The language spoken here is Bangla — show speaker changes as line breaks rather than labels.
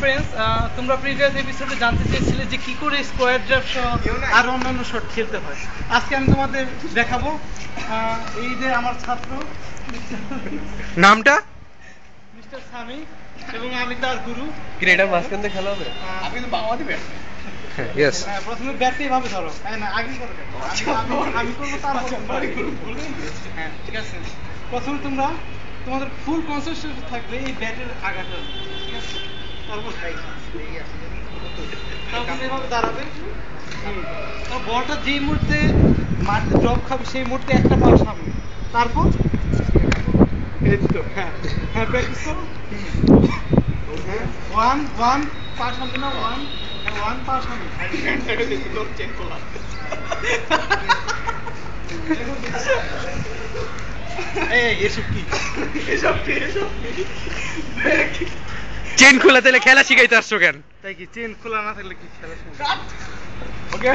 ফ্রেন্ডস, তোমরা প্রিভিয়াস এপিসোডে জানতে চেয়েছিলে যে কি করে স্কোয়ার ড্রাফট সহ আর অন্যান্য শট খেলতে হয়। আজকে আমি তোমাদের দেখাবো। এই যে আমার ছাত্র
নামটা
মিস্টার সামি এবং আমি তার গুরু।
কি এটা মাঝখান দিয়ে খেলা হবে?
আপনি তো বাংলাদেশি ব্যাট।
ইয়েস,
প্রথমে ব্যাটটা এইভাবে ধরো। হ্যাঁ না, আগে করো কেন? আমি করবো তারপর হ্যাঁ ঠিক আছে। প্রথমে তোমরা তোমাদের ফুল কনসেন্ট্রেশন থাকবে এই ব্যাটের আঘাতের, ঠিক আছে? তারপর এইভাবে দাঁড়াবে। বলটা যেই মুহূর্তে মাটিতে ড্রপ খাবে সেই মুহূর্তে একটা পা সামনে, তারপর এই তো হ্যাঁ হ্যাঁ প্র্যাকটিস করো। ওয়ান ওয়ান পা সামনে না, ওয়ান ওয়ান পা সামনে। এসব কি
চেন খোলা তাহলে খেলা শিখাইতে আসছো কেন?
তাই কি চেন খোলা না থাকলে কি খেলা? ওকে